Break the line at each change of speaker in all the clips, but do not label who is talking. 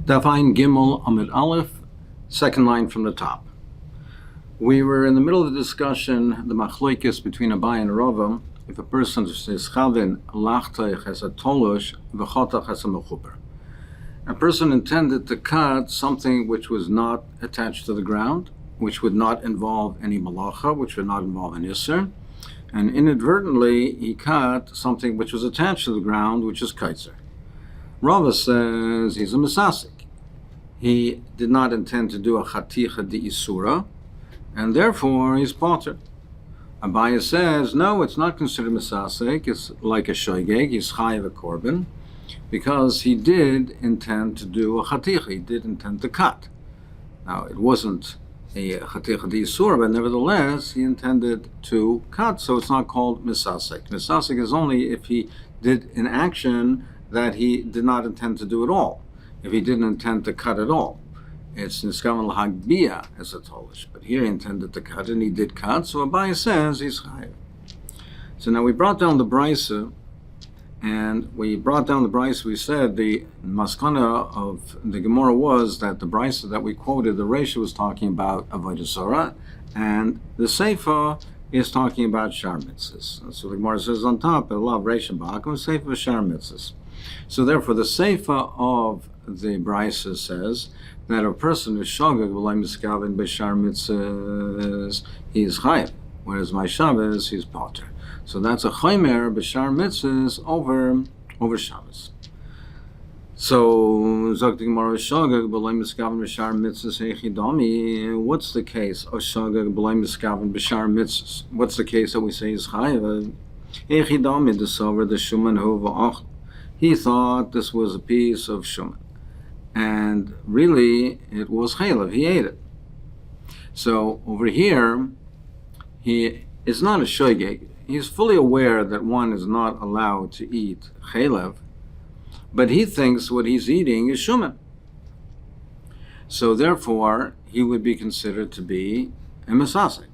Dafayin Gimel Amud Aleph, second line from the top. We were in the middle of the discussion, the machloikis between Abai and Rava, if a person is chavin lachtach as a tolush, v'chotach as a mechuber. A person intended to cut something which was not attached to the ground, which would not involve any malacha, which would not involve an isser, and inadvertently he cut something which was attached to the ground, which is kaitzer. Rava says he's a mesasik. He did not intend to do a chaticha de isura, and therefore he's potter. Abaya says, no, it's not considered mesasik, it's like a shoygeg, he's chayiv a korban, because he did intend to do a chaticha, he did intend to cut. Now, it wasn't a chaticha de isura, but nevertheless, he intended to cut, so it's not called mesasik. Mesasik is only if he did an action that he did not intend to do at all. If he didn't intend to cut at all, it's niskavan l'hagbia as a tolish. But here he intended to cut, and he did cut. So Abai says he's chayav. So now we brought down the brisa, and we said the maskana of the Gemara was that the brisa that we quoted, the Reisha was talking about avodah zarah, and the Seifa is talking about shar mitzvahs. So the Gemara says on top, love Reisha ba'akum Seifa shar mitzvahs. So therefore, the Seifa of the Brisa says that a person who is shogeg v'lo miskaven b'shar mitzvahs, he is chayav, whereas by Shabbos he's potter. So that's a chaymer b'shar mitzvahs over Shabbos. So zok the Gemara shogeg v'lo miskaven b'shar mitzvahs hechidami. What's the case of shogeg v'lo miskaven b'shar mitzvahs? What's the case that we say is chayav? Hechidami desover the shuman hu v'ach. He thought this was a piece of shuman, and really it was chaylev. He ate it. So over here, he is not a shoygeg. He's fully aware that one is not allowed to eat chaylev, but he thinks what he's eating is shuman. So therefore, he would be considered to be a mesasik.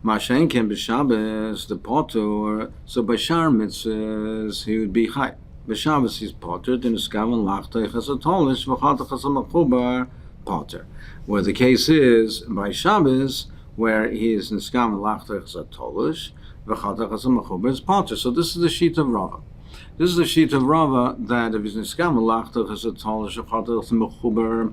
Mashenken b'Shabbos the potter. So by shar mitzvahs he would be chayav. B'Shabbos he's potter, then niskaven lachtach as a tolish, v'chatach as a mechuber potter. Where the case is by Shabbos, where he is niskaven lachtach as a tolish, v'chatach as a mechuber is potter. So this is the sheet of Rava. This is the sheet of Rava that if he's niskaven lachtach as a tolish, v'chatach as a mechuber,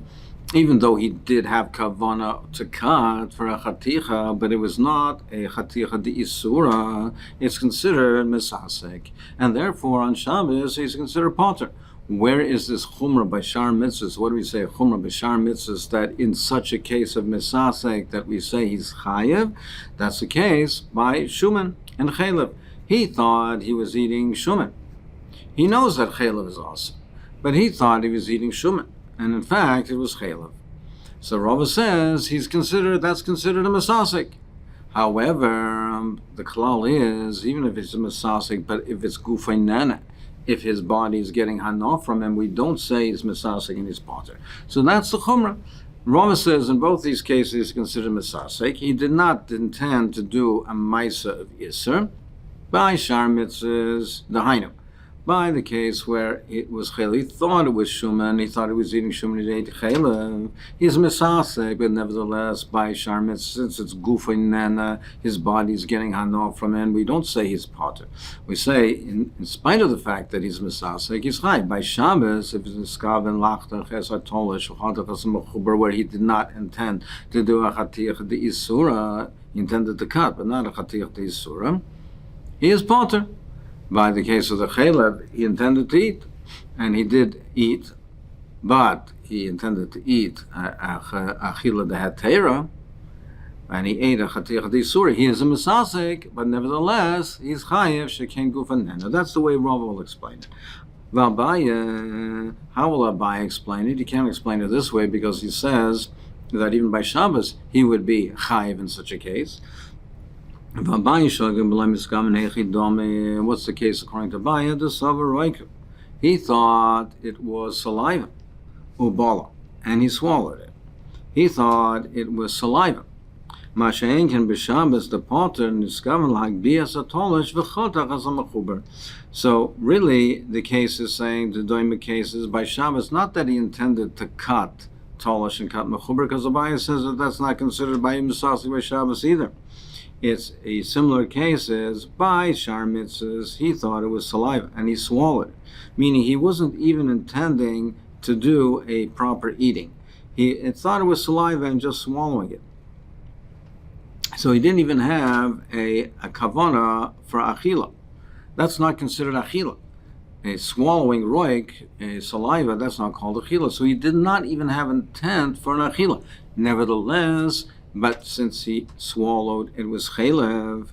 even though he did have kavana to cut for a chaticha, but it was not a chaticha de isura, it's considered mesasek, and therefore on Shabbos he's considered potter. Where is this chumrah by shar mitzvahs? What do we say, chumrah by shar mitzvahs, that in such a case of mesasek that we say he's chayev? That's the case by shuman and chaylev. He thought he was eating shuman. He knows that chaylev is awesome, but he thought he was eating shuman. And in fact, it was chaylev. So Rava says that's considered a mesasik. However, the klal is, even if it's a mesasik, but if it's gufay nana, if his body is getting hana from him, we don't say he's mesasik and he's potter. So that's the chumrah. Rava says in both these cases he's considered mesasik. He did not intend to do a maisa of iser by shar mitzvahs dahainu. By the case where it was chaylev, he thought it was shuman, he thought he was eating shuman, he ate chaylev. He's mesasek, but nevertheless, by shar mitzvahs, since it's gufay nana, his body's getting hana from him, we don't say he's potter. We say, in spite of the fact that he's mesasek, he's chayv. By Shabbos, if it's niskaven lachtach es hatolish, v'chatach as a mechuber, where he did not intend to do a chatiach de isura, he intended to cut, but not a chatiach de isura, he is potter. By the case of the chaylev, he intended to eat, and he did eat, but he intended to eat achila de hatera, and he ate a chatiach de isura. He is a mesasek, but nevertheless, he's chayev sheken gufan nana. That's the way Rava will explain it. V'Abaya, how will Abaya explain it? He can't explain it this way because he says that even by Shabbos, he would be chayev in such a case. What's the case according to Baya? He thought it was saliva, ubala, and he swallowed it. He thought it was saliva. Masha'enken b'Shabbos the potter niskaven l'hagbias atolish v'chotach as a mechuber. So really, the case is saying the doime case is by Shabbos, not that he intended to cut tolish and cut mechuber, because the Abaye says that that's not considered by Misasi by Shabbos either. It's a similar case is by Shar Mitzvahs, he thought it was saliva and he swallowed it, meaning he wasn't even intending to do a proper eating. He thought it was saliva and just swallowing it. So he didn't even have a kavana for achila. That's not considered achila. A swallowing roik, a saliva, that's not called achila. So he did not even have intent for an achila. Nevertheless, but since he swallowed, it was chaylev,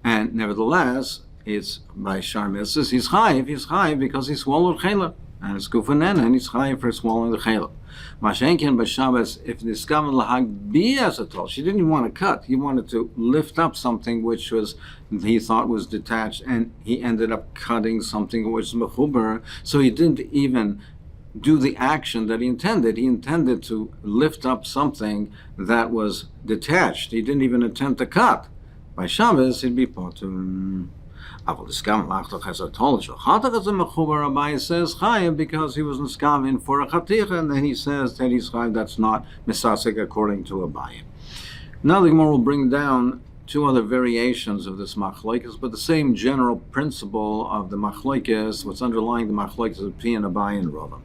and nevertheless, it's by Shar Mitzvahs, he's chayiv because he swallowed chaylev, and it's gufanen, and he's chayiv for swallowing the chaylev. Mashenkin by Shabbos, if niskaven lahagbias atol, she didn't even want to cut. He wanted to lift up something which was he thought was detached, and he ended up cutting something which was mechuber. So he didn't even do the action that he intended. He intended to lift up something that was detached. He didn't even intend to cut. By Shabbos, he'd be potter. Aval Abaye says chayiv because he was niskaven for a chaticha, and then he says that he's chayiv. That's not misasek according to Abaye. Now the Gemara will bring down two other variations of this machlokes, but the same general principle of the machlokes, what's underlying the machlokes of Pi and Abaye and Rava.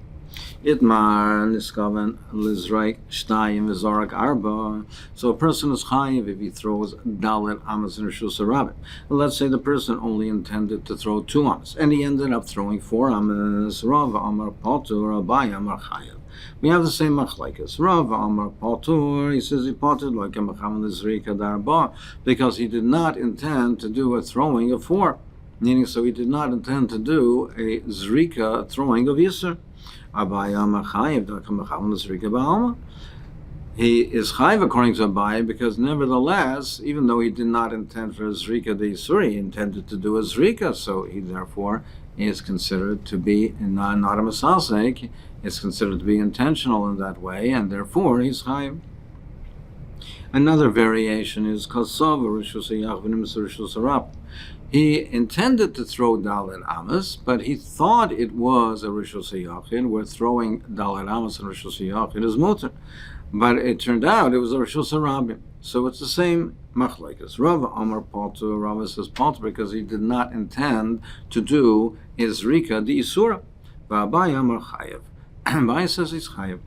Itmar niskaven lizraik shtayim v'zarak arba. So a person is chayiv if he throws dalet amas in rishus harabim. Let's say the person only intended to throw 2 amas, and he ended up throwing 4 amas. Rav amar patur, Abaye amar chayiv. We have the same machlekes. Rav amar patur, he says he patur like a mecham lizrika darba because he did not intend to do a throwing of 4, meaning so he did not intend to do a zrika throwing of yisur. Abaye amar chayiv dakam mecham lizrika ba'alma. He is chayiv according to Abaye because nevertheless, even though he did not intend for a zrika de yisur, he intended to do a zrika, so he therefore is considered to be not a misasek. It's considered to be intentional in that way, and therefore he's chayiv. Another variation is kasav rishus yachvinim rishus harab. He intended to throw dalet amas, but he thought it was a rishus yachid. Where throwing dalet amas and rishus yachid is mutar, but it turned out it was a rishus harabim. So it's the same machlekes. Rav amar patur, Rav says patur because he did not intend to do his rika di isura. Abaye amar chayiv. Abaye says he's chayiv.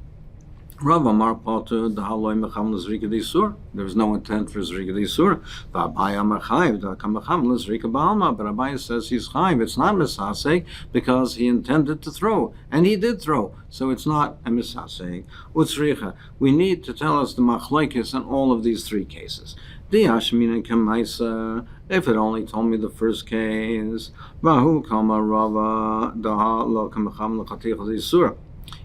Rav amar patur dahaloi mecham lezrika di isura. There was no intent for zrika di isura. Abaye amar chayiv dakam mecham lezrika ba'alma. But Abaye says he's chayiv. It's not misasek because he intended to throw, and he did throw. So it's not a misasek. Utzricha. We need to tell us the machlokes in all of these 3 cases. Diashmin kamaisa. If it only told me the first case, Bahu kama Rava daha lo kamacham l'chaticha d'isura.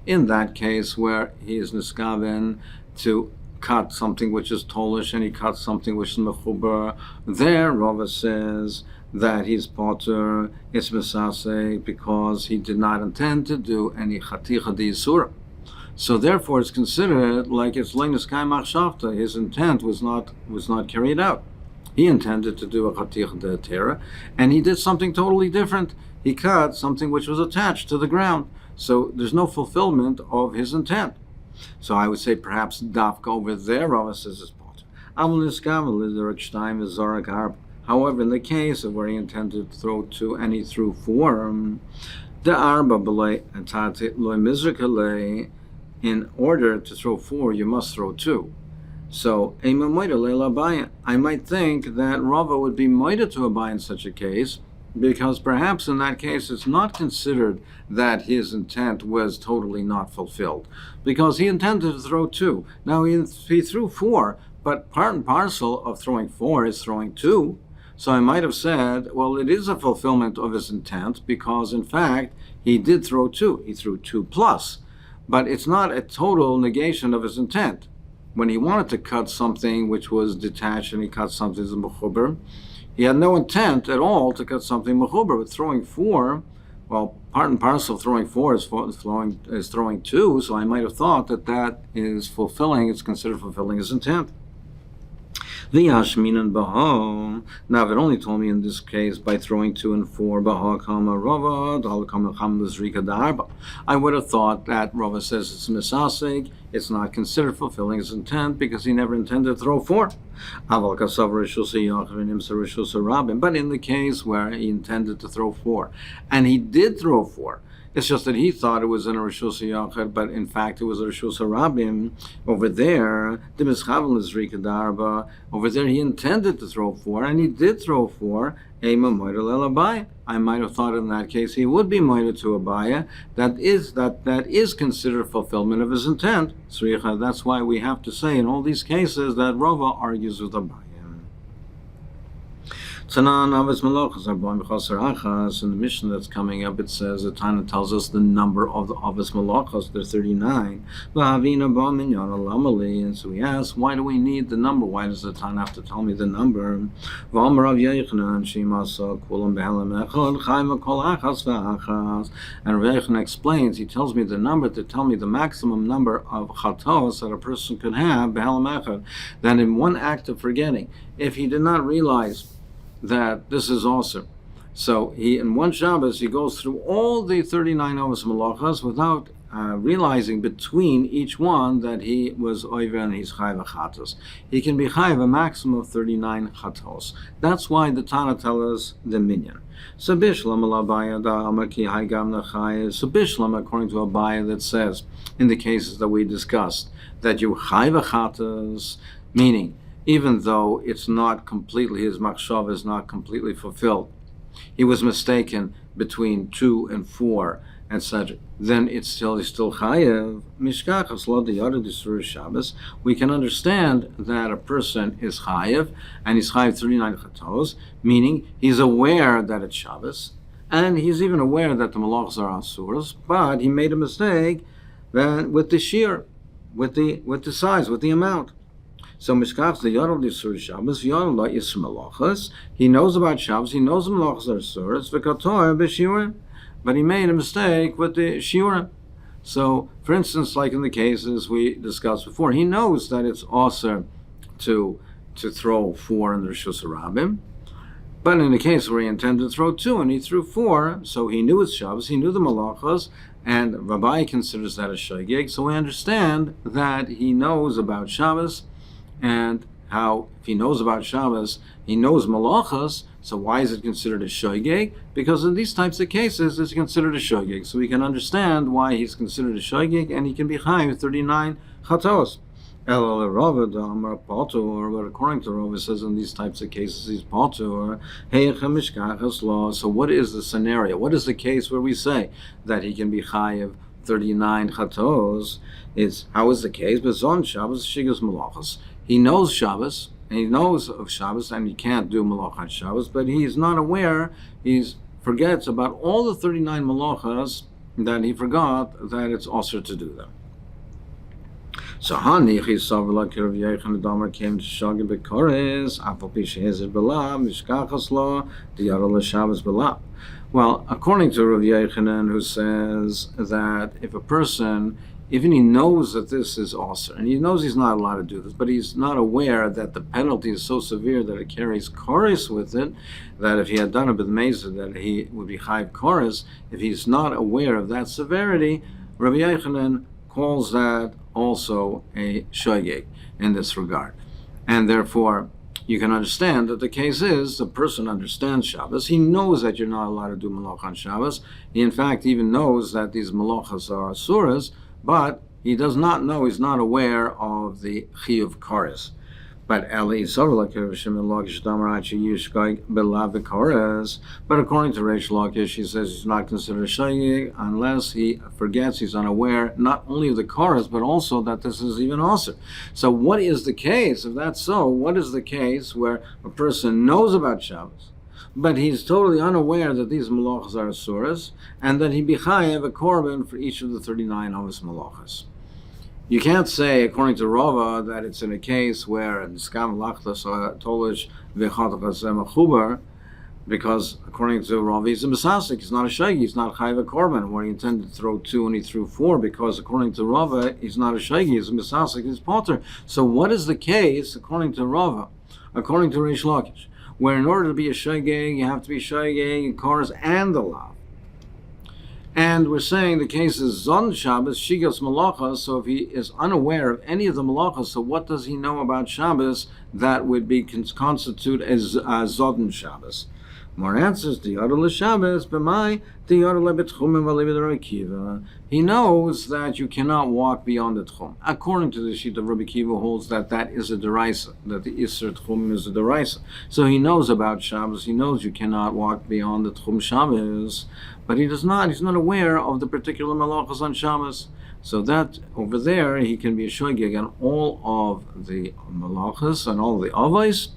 In that case where he is niskaven to cut something which is tolish and he cuts something which is mechuber, there Rava says that he's potter, it's misasek because he did not intend to do any chaticha d'isura. So therefore it's considered like it's leinis kai machshavta. His intent was not carried out. He intended to do a chaticha d'atera, and he did something totally different. He cut something which was attached to the ground. So there's no fulfillment of his intent. So I would say perhaps dafka over there, Rava says is potter. However, in the case of where he intended to throw 2 and he threw 4, the arba b'lei atati loy mizrakale. In order to throw 4, you must throw 2. So, I might think that Rava would be moida to Abaye in such a case, because perhaps in that case it's not considered that his intent was totally not fulfilled, because he intended to throw 2. Now he threw 4, but part and parcel of throwing 4 is throwing 2. So I might have said, well, it is a fulfillment of his intent, because in fact he did throw 2. He threw 2 plus. But it's not a total negation of his intent. When he wanted to cut something which was detached and he cut something as a mechuber, he had no intent at all to cut something mechuber. But throwing 4, well, part and parcel of throwing 4 is throwing 2, so I might have thought that is fulfilling, it's considered fulfilling his intent. V'yashminan baha. Now, if it only told me in this case by throwing 2 and 4, baha kama rava, dal kama chamlizrika darba, I would have thought that Rava says it's misasig, it's not considered fulfilling his intent because he never intended to throw 4. But in the case where he intended to throw 4, and he did throw 4, it's just that he thought it was in a Rishus Yachid, but in fact it was a Rishus Rabim. Over there, over there he intended to throw 4, and he did throw 4. I might have thought in that case he would be moided to Abaya. That is considered fulfillment of his intent. That's why we have to say in all these cases that Rava argues with Abaya. In the mission that's coming up, it says, the Tana tells us the number of the Avos Malachos, they're 39. And so we ask, why do we need the number? Why does the Tana have to tell me the number? And Rav Yochanan explains, he tells me the number to tell me the maximum number of chatos that a person could have, that in one act of forgetting, if he did not realize that this is awesome. So he, in one Shabbos, he goes through all the 39 Avos Malachas without realizing between each one that he was Oiver and he's Chayv Chatos. He can be Chayv a maximum of 39 Chatos. That's why the Tana tells us the minyan. So Bishlam, according to Abaya, that says, in the cases that we discussed, that you Chayv Chatos, meaning even though it's not completely, his machshav is not completely fulfilled, he was mistaken between 2 and 4, etc., then he's still chayev. Mishkachas lo diyada d'surah Shabbos. We can understand that a person is chayev, and he's chayev 39 chatos, meaning he's aware that it's Shabbos, and he's even aware that the malachos are asuras, but he made a mistake with the shear, with the size, with the amount. So Mishkach the Yodel Disur Shabbos, Yodel Lo Yisr Malachas. He knows about Shabbos, he knows the Malachas are Suras, V'Katoy B'Shiurim, but he made a mistake with the Shiurim. So, for instance, like in the cases we discussed before, he knows that it's also to throw 4 in the Rishus Harabim, but in the case where he intended to throw 2 and he threw 4, so he knew it's Shabbos, he knew the Malachas, and Rabbi considers that a Shogeg, so we understand that he knows about Shabbos, and how, if he knows about Shabbos, he knows Malachas, so why is it considered a Shogeg? Because in these types of cases, it's considered a Shogeg. So we can understand why he's considered a Shogeg, and he can be high with 39 Chatos. But according to Rava, it says in these types of cases, he's Patur. So what is the scenario? What is the case where we say that he can be high of 39 Chatos? How is the case? But on Shabbos, Shigas Malachas. He knows Shabbos, and he knows of Shabbos, and he can't do Malach Shabbos, but he's not aware, he forgets about all the 39 Malachas that he forgot that it's also to do them. So Hanichi Savla Kirav Yechan Damar came to Shagin Bekores, Apopish Hezer Bela, Mishkachas Law, Diarol Shabbos Bela. Well, according to Rav Yochanan, who says that if a person, even he knows that this is also, and he knows he's not allowed to do this, but he's not aware that the penalty is so severe that it carries chorus with it, that if he had done it with Mesa, that he would be chayv chorus. If he's not aware of that severity, Rabbi Yochanan calls that also a shogeg in this regard. And therefore, you can understand that the case is, the person understands Shabbos, he knows that you're not allowed to do malach on Shabbos, he in fact even knows that these malachas are asuras, but he does not know, he's not aware of the chiyuv kares. But according to Reish Lakish, he says he's not considered a shayig unless he forgets, he's unaware, not only of the kares, but also that this is even also. So what is the case? If that's so, what is the case where a person knows about Shabbos, but he's totally unaware that these malachas are asuras, and that he be chayev a korban for each of the 39 avos malachas? You can't say, according to Rava, that it's in a case where niskam lachtas tolish v'chatachas mechubar, because according to Rava, he's a misasik, he's not a shaygi, he's not chayev a korban, where he intended to throw 2 and he threw 4, because according to Rava, he's not a shaygi, he's a misasik, he's potter. So what is the case, according to Rava? according to Reish Lakish, where in order to be a shogeg, you have to be shogeg in chorus and the lav. And we're saying the case is Zon Shabbos, Shigas Malachas, so if he is unaware of any of the Malachas, so what does he know about Shabbos that would be constitute as Zon Shabbos? More answers, he knows that you cannot walk beyond the Tchum. According to the sheet of Rabbi Kiva holds that is a deraisa, that the Isser Tchum is a deraisa. So he knows about Shabbos, he knows you cannot walk beyond the Tchum Shabbos, but he's not aware of the particular malachas on Shabbos. So that over there, he can be a shogeg on all of the malachas and all of the avos,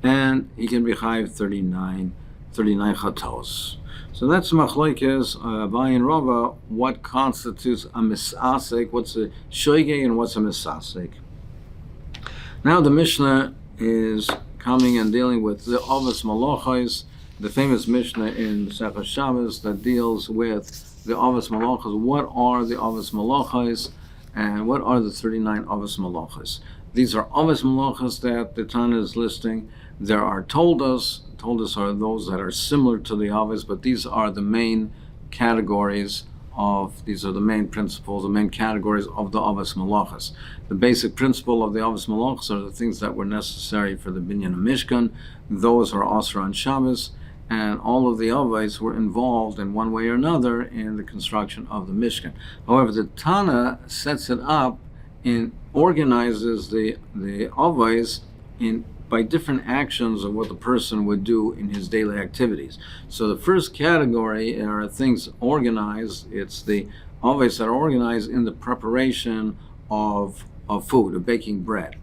and he can be chayiv 39 chatos. So that's machlokes Abai and Rava. What constitutes a misasek? What's a shogeg and what's a misasek? Now the Mishnah is coming and dealing with the avos malachos, the famous Mishnah in Masechet Shabbos that deals with the avos malachos. What are the avos malachos, and what are the 39 avos malachos? These are avos malachos that the Tana is listing. There are toldos. Toldos are those that are similar to the avos, but these are the main categories these are the main principles, the main categories of the avos malachos. The basic principle of the avos malachos are the things that were necessary for the binyan of Mishkan. Those are asur on Shabbos, and all of the avos were involved in one way or another in the construction of the Mishkan. However, the Tana sets it up and organizes the avos by different actions of what the person would do in his daily activities. So the first category are things organized. It's the avos that are organized in the preparation of food, of baking bread.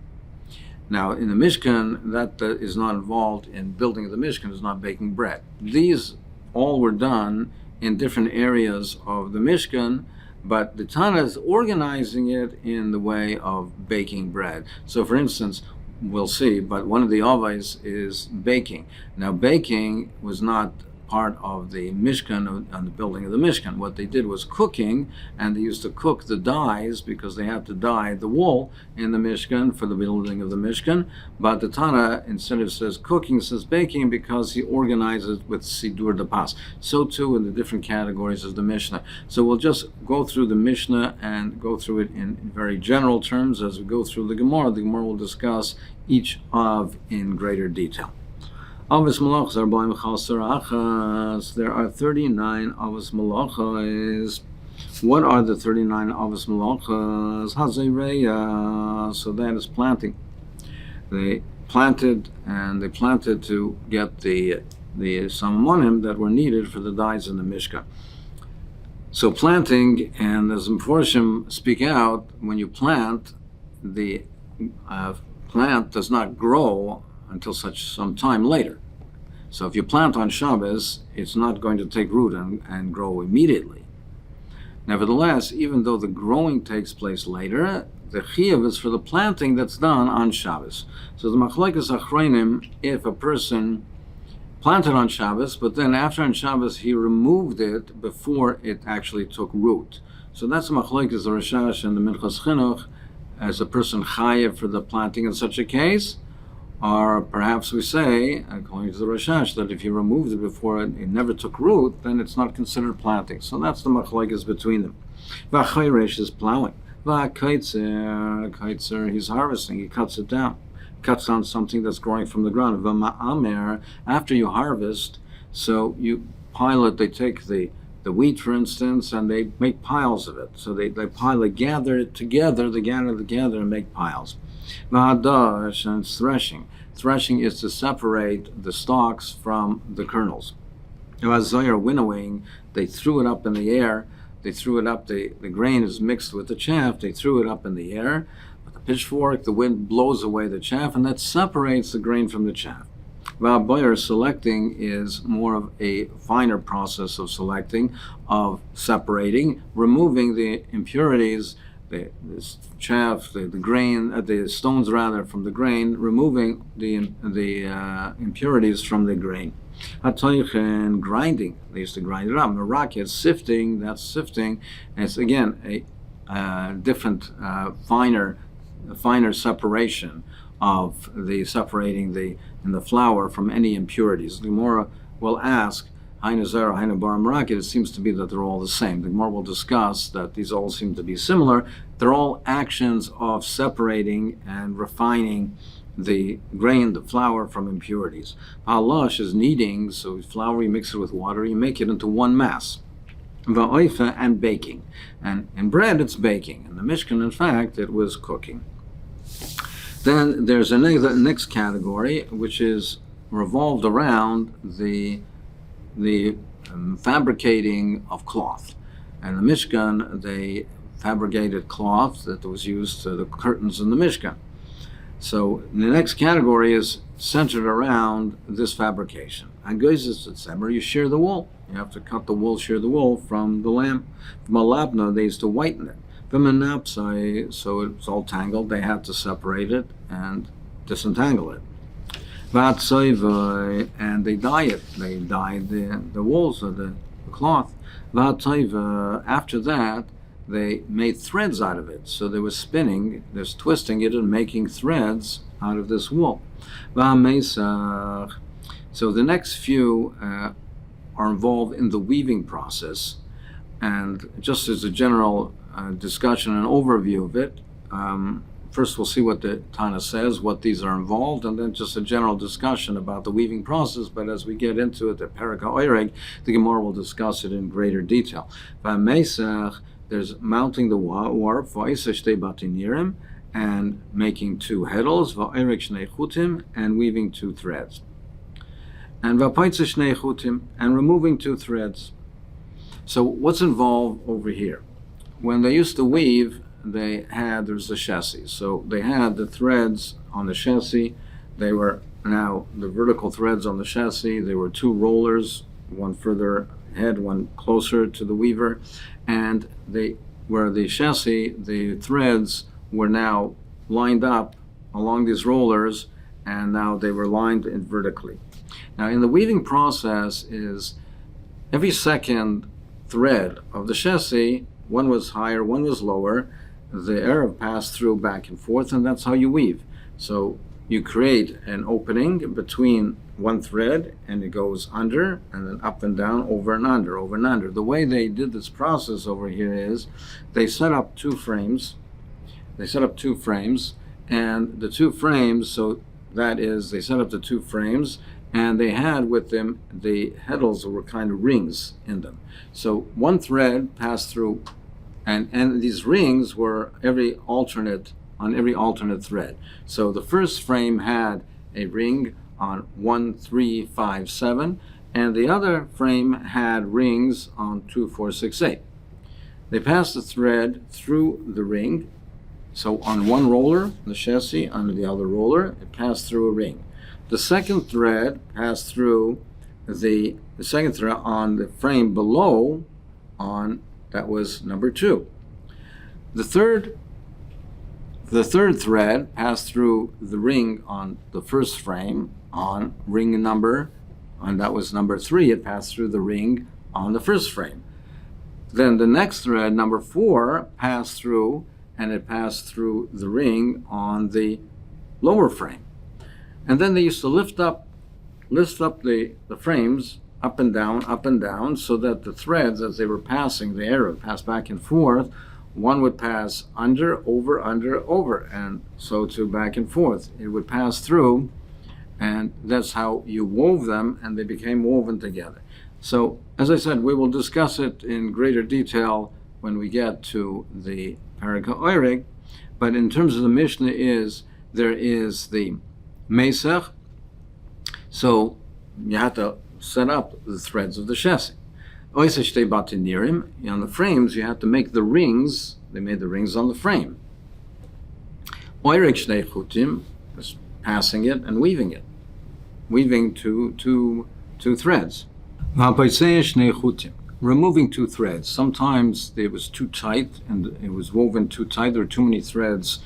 Now, in the Mishkan, that is not involved in building of the Mishkan, is not baking bread. These all were done in different areas of the Mishkan, but the Tana is organizing it in the way of baking bread. So, for instance, we'll see, but one of the avos is baking. Now, baking was not part of the Mishkan, on the building of the Mishkan. What they did was cooking, and they used to cook the dyes because they had to dye the wool in the Mishkan for the building of the Mishkan. But the Tana, instead of says cooking, says baking because he organizes with Sidur Dapas. So too in the different categories of the Mishnah. So we'll just go through the Mishnah and go through it in very general terms. As we go through the Gemara will discuss each of in greater detail. Avos malachos are b'layim chaser achas. There are 39 avos malachos. What are the 39 avos malachos? Hazereya. So that is planting. They planted to get the samamonim that were needed for the dyes in the Mishkan. So planting, and as Mephoshim speak out, when you plant, the plant does not grow until some time later. So if you plant on Shabbos, it's not going to take root and grow immediately. Nevertheless, even though the growing takes place later, the chiyuv is for the planting that's done on Shabbos. So the machlokes achronim, if a person planted on Shabbos, but then after on Shabbos he removed it before it actually took root. So that's the machlokes the Rashash and the Minchas Chinuch, as a person chayev for the planting in such a case. Or perhaps we say, according to the Rashash, that if you removed it before it never took root, then it's not considered planting. So that's the machlokes between them. V'achayresh is plowing. V'akaitzer, he's harvesting. He cuts it down. Cuts down something that's growing from the ground. V'ma'amer, after you harvest, so you pile it. They take the wheat, for instance, and they make piles of it. So they gather it together. They gather it together and make piles. V'hadash, and it's threshing. Threshing is to separate the stalks from the kernels. V'hazoyer, winnowing, they threw it up in the air. They threw it up, the grain is mixed with the chaff. They threw it up in the air. With the pitchfork, the wind blows away the chaff, and that separates the grain from the chaff. V'haboyer, selecting, is more of a finer process of selecting, of separating, removing the impurities, the chaff, the grain, the stones rather from the grain, removing the impurities from the grain. Hatoichen, grinding. They used to grind it up. Meraket, sifting. That's sifting. And it's again a different, finer separation of the separating the flour from any impurities. The Gemara will ask, Hainu Zera, Hainu Bar Marakit, it seems to be that they're all the same. The Gemara will discuss that these all seem to be similar. They're all actions of separating and refining the grain, the flour, from impurities. Halash is kneading, so flour, you mix it with water, you make it into one mass. Va'oifa, and baking. And in bread, it's baking. In the Mishkan, in fact, it was cooking. Then there's the next category, which is revolved around the fabricating of cloth. And the Mishkan, they fabricated cloth that was used to the curtains in the Mishkan. So the next category is centered around this fabrication. And you shear the wool. You have to cut the wool, shear the wool from the lamb. From a labna, they used to whiten it. From a napsai, so it's all tangled, they had to separate it and disentangle it. And they dye it. They dyed the wools of the cloth. After that, they made threads out of it. So they were spinning, they're twisting it and making threads out of this wool. So the next few are involved in the weaving process. And just as a general discussion and overview of it, first we'll see what the Tana says, what these are involved, and then just a general discussion about the weaving process. But as we get into it, the Perek HaOreg, the Gemara will discuss it in greater detail. There's mounting the warp, and making two heddles, and weaving two threads. And removing two threads. So what's involved over here? When they used to weave, there's the chassis. So they had the threads on the chassis. They were now the vertical threads on the chassis. There were two rollers, one further ahead, one closer to the weaver. And the chassis, the threads were now lined up along these rollers, and now they were lined vertically. Now in the weaving process is every second thread of the chassis, one was higher, one was lower, the Arab passed through back and forth, and that's how you weave. So you create an opening between one thread, and it goes under, and then up and down, over and under, over and under. The way they did this process over here is they set up two frames. And the two frames, so that is, they set up the two frames, and they had with them the heddles that were kind of rings in them. So one thread passed through, and these rings were on every alternate thread. So the first frame had a ring on 1, 3, 5, 7, and the other frame had rings on 2, 4, 6, 8. They passed the thread through the ring. So on one roller, the chassis, on the other roller, it passed through a ring. The second thread passed through the second thread on the frame below, that was number 2. The third thread passed through the ring on the first frame on ring number, and that was number 3. It passed through the ring on the first frame. Then the next thread, number 4, passed through, and it passed through the ring on the lower frame. And then they used to lift up the frames up and down, so that the threads, as they were passing, the air would pass back and forth. One would pass under, over, and so too back and forth. It would pass through, and that's how you wove them, and they became woven together. So, as I said, we will discuss it in greater detail when we get to the Perek HaOreg, but in terms of the Mishnah there is the Mesech, so you have to set up the threads of the chassis. On the frames, you have to make the rings. They made the rings on the frame. Is passing it and weaving it. Weaving two threads. Removing two threads. Sometimes it was too tight and it was woven too tight. There were too many threads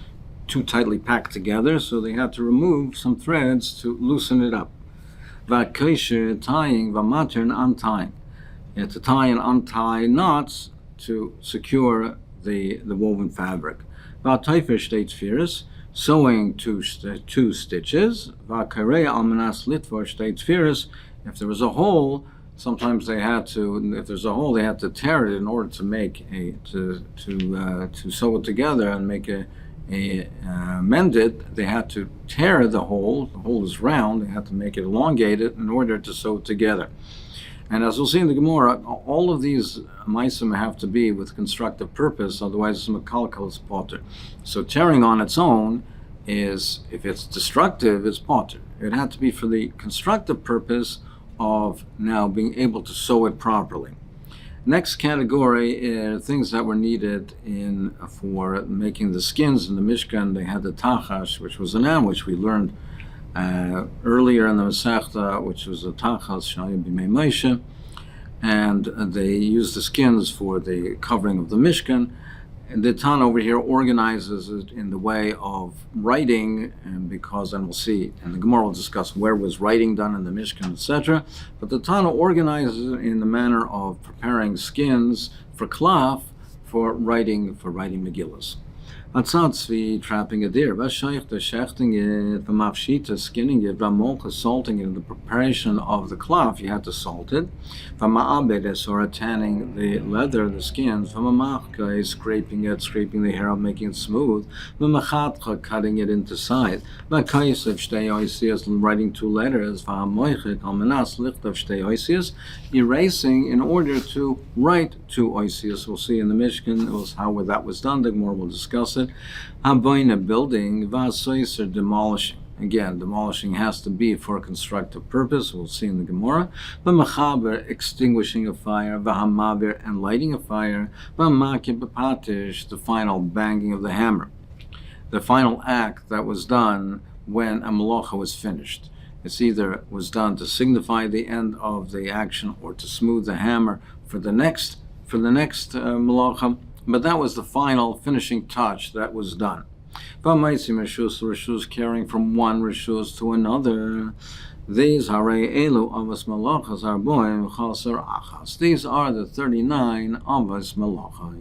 too tightly packed together, so they had to remove some threads to loosen it up. Tying, and untying. You had to tie and untie knots to secure the woven fabric. sewing two stitches. If there was a hole, sometimes they had to. If there's a hole, they had to tear it in order to make to sew it together and make mend it. They had to tear the hole. The hole is round. They had to make it elongated in order to sew it together. And as we'll see in the Gemara, all of these meisim have to be with constructive purpose, otherwise it's mekalkal, it's potter. So tearing on its own is, if it's destructive, it's potter. It had to be for the constructive purpose of now being able to sew it properly. Next category are things that were needed for making the skins in the Mishkan. They had the tachash, which was an am, which we learned earlier in the Masechta, which was a tachas shayim b'mei Moshe, and they used the skins for the covering of the Mishkan. And the Tana over here organizes it in the way of writing, and we'll see, and the Gemara will discuss where was writing done in the Mishkan, etc. But the Tana organizes it in the manner of preparing skins for klaf for writing Megillas. Atzatz, trapping a deer, Vashaych, the shechting it, the mafshita, skinning it, Vamolcha, salting it. In the preparation of the cloth, you had to salt it. Vama'abedes, or tanning the leather, the skins. Vamamachka, scraping the hair out, making it smooth. Vamachatcha, cutting it into size. Vakaisav, shtei oisias, writing two letters. Vamoichet, almanas, lichtav, shtei oisias, erasing in order to write two oisias. We'll see in the Mishkan how that was done. The Gemara will discuss it. Haboina, building, vasoiser, demolishing. Again, demolishing has to be for a constructive purpose. We'll see in the Gemara. V'mechaber, extinguishing a fire. V'hamavir, and lighting a fire. V'makib b'patish, the final banging of the hammer. The final act that was done when a malacha was finished. It's either was done to signify the end of the action or to smooth the hammer for the next malacha. But that was the final finishing touch that was done. Rishus, carrying from one rishus to another. These harei elu avos malachas arboim chaser achas. These are the 39 avos malachas.